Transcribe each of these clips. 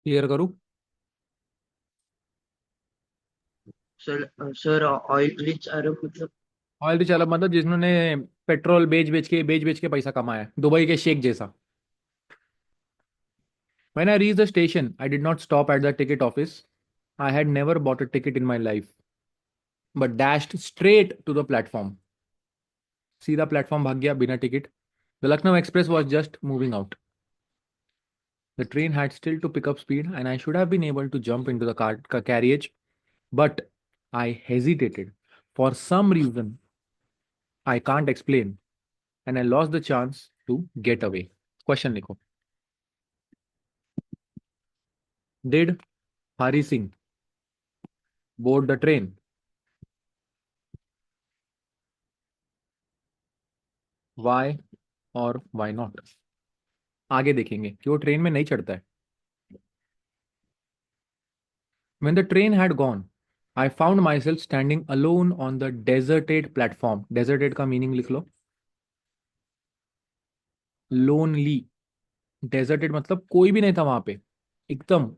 Clear करूँ? Sir sir oil rich अरब मतलब। Oil rich अरब मतलब जिन्होंने पेट्रोल बेच बेच के पैसा कमाया है, दुबई के शेख जैसा। When I reached the station, I did not stop at the ticket office. I had never bought a ticket in my life, but dashed straight to the platform. सीधा प्लेटफॉर्म भाग गया बिना ticket. The Lucknow Express was just moving out. The train had still to pick up speed, and I should have been able to jump into the carriage, but I hesitated. For some reason, I can't explain, and I lost the chance to get away. Question लिखो. Did Hari Singh board the train? Why or why not? आगे देखेंगे कि वो train में नहीं चढ़ता है. When the train had gone, I found myself standing alone on the deserted platform. Deserted का मीनिंग लिख लो. लोनली. डेजर्टेड मतलब कोई भी नहीं था वहां पे, एकदम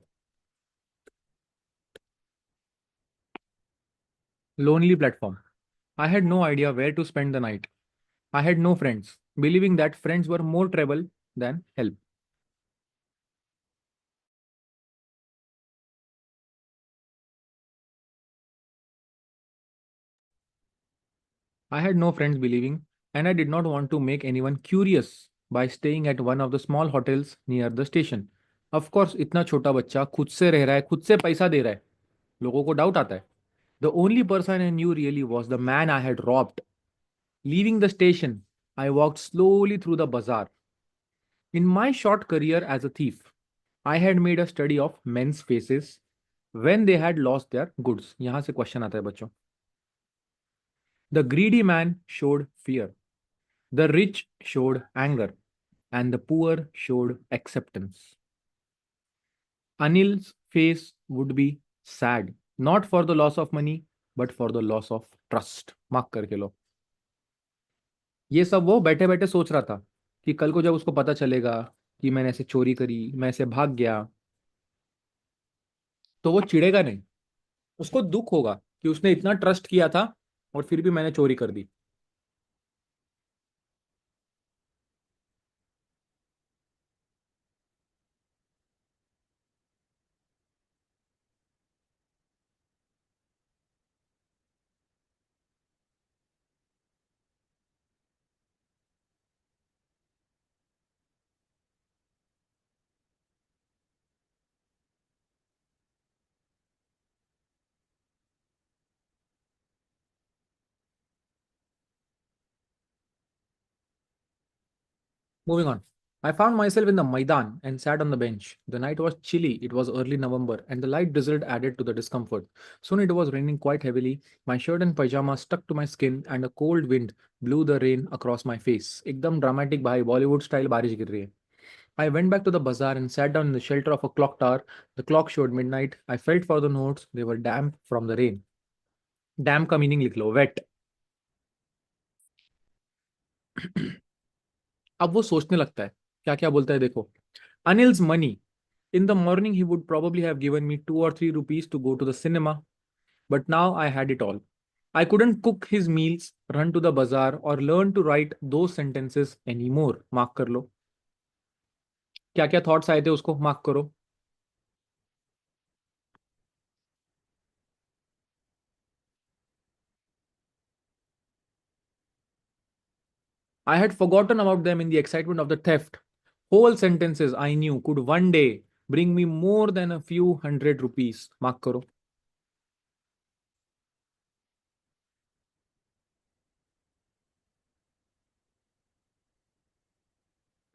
lonely platform. I had no idea where to spend the night. I had no friends, believing that friends were more trouble than help. I had no friends believing, and I did not want to make anyone curious by staying at one of the small hotels near the station. Of course, इतना छोटा बच्चा खुद से रह रहा है, खुद से पैसा दे रहा है, लोगों को डाउट आता है. The only person I knew really was the man I had robbed. Leaving the station, I walked slowly through the bazaar. In my short career as a thief, I had made a study of men's faces when they had lost their goods. यहाँ से question आता है बच्चों. The greedy man showed fear. The rich showed anger, and the poor showed acceptance. Anil's face would be sad, not for the loss of money, but for the loss of trust. Mark करके लो. ये सब वो बैठे बैठे सोच रहा था कि कल को जब उसको पता चलेगा कि मैंने ऐसे चोरी करी, मैं ऐसे भाग गया, तो वो चिढ़ेगा नहीं. उसको दुख होगा कि उसने इतना ट्रस्ट किया था और फिर भी मैंने चोरी कर दी. Moving on. I found myself in the Maidan and sat on the bench. The night was chilly, it was early November, and the light drizzled added to the discomfort. Soon it was raining quite heavily. My shirt and pajamas stuck to my skin, and a cold wind blew the rain across my face. एकदम dramatic भाई, Bollywood style बारिश गिर रही है. I went back to the bazaar and sat down in the shelter of a clock tower. The clock showed midnight. I felt for the notes. They were damp from the rain. Damp का meaning लिख लो, wet. अब वो सोचने लगता है. क्या क्या बोलता है देखो. Anil's money. In the morning, he would probably have given me 2 or 3 rupees to go to the cinema, but now I had it all. I couldn't cook his meals, run to the bazaar, or learn to write those sentences anymore. Mark कर लो. क्या क्या thoughts आए थे उसको mark करो. I had forgotten about them in the excitement of the theft. Whole sentences I knew could one day bring me more than a few hundred rupees. Mark करो.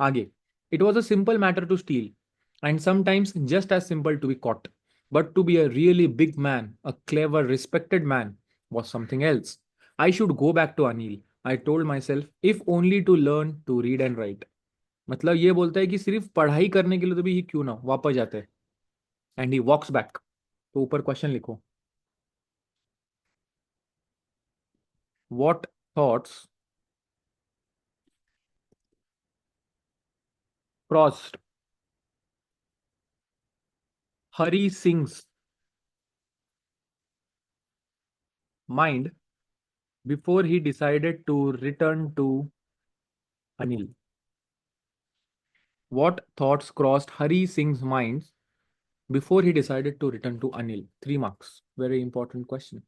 आगे. It was a simple matter to steal, and sometimes just as simple to be caught. But to be a really big man, a clever, respected man, was something else. I should go back to Anil. I told myself, if only to learn to read and write. मतलब ये बोलता है कि सिर्फ पढ़ाई करने के लिए तो भी ही क्यों ना वापस जाते हैं. And he walks back. तो ऊपर क्वेश्चन लिखो. What thoughts crossed Hari Singh's mind before he decided to return to Anil? What thoughts crossed Hari Singh's mind before he decided to return to Anil? 3 marks. Very important question.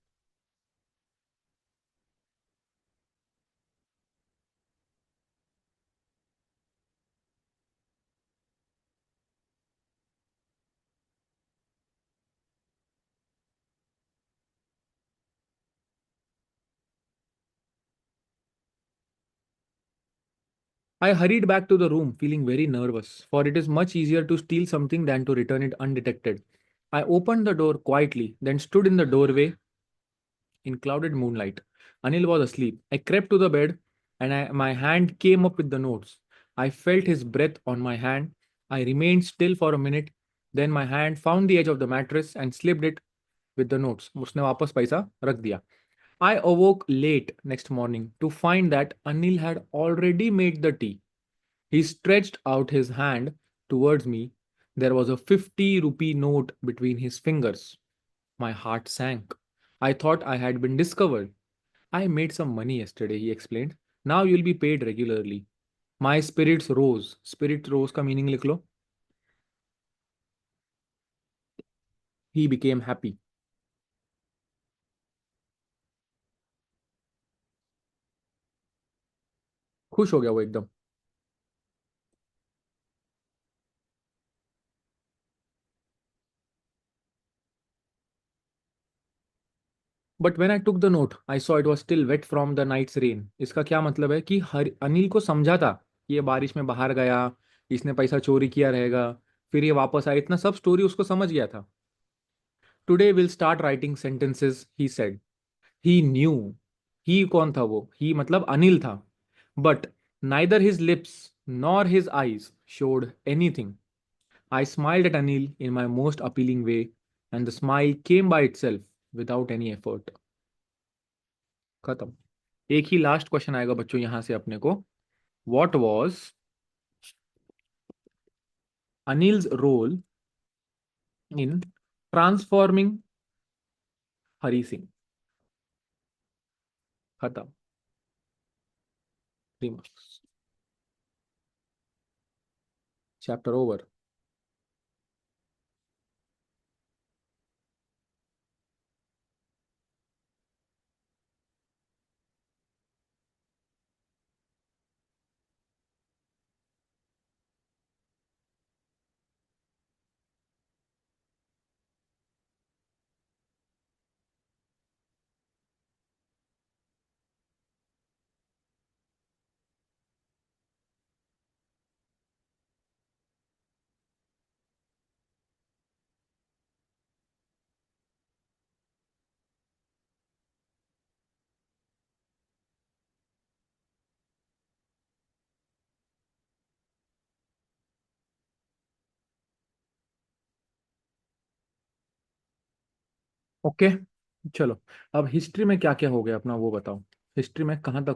I hurried back to the room, feeling very nervous, for it is much easier to steal something than to return it undetected. I opened the door quietly, then stood in the doorway in clouded moonlight. Anil was asleep. I crept to the bed and my hand came up with the notes. I felt his breath on my hand. I remained still for a minute. Then my hand found the edge of the mattress and slipped it with the notes. उसने वापस पैसा रख दिया. I awoke late next morning to find that Anil had already made the tea. He stretched out his hand towards me. There was a 50 rupee note between his fingers. My heart sank. I thought I had been discovered. I made some money yesterday, he explained. Now you'll be paid regularly. My spirits rose. Spirit rose का meaning लिख लो. He became happy. खुश हो गया वो एकदम. But when I took the note, I saw it was still wet from the night's rain. इसका क्या मतलब है कि हर अनिल को समझा था कि ये बारिश में बाहर गया, इसने पैसा चोरी किया रहेगा, फिर ये वापस आया, इतना सब स्टोरी उसको समझ गया था. Today will start writing sentences he said. He knew. He कौन था वो? ही मतलब अनिल था. But neither his lips nor his eyes showed anything. I smiled at Anil in my most appealing way and the smile came by itself without any effort. खत्म. एक ही last question आएगा बच्चों यहां से अपने को. What was Anil's role in transforming Hari Singh? खत्म. 3 marks. Chapter over. Okay. चलो. अब हिस्ट्री में क्या क्या हो गया अपना वो बताओ. हिस्ट्री में कहाँ तक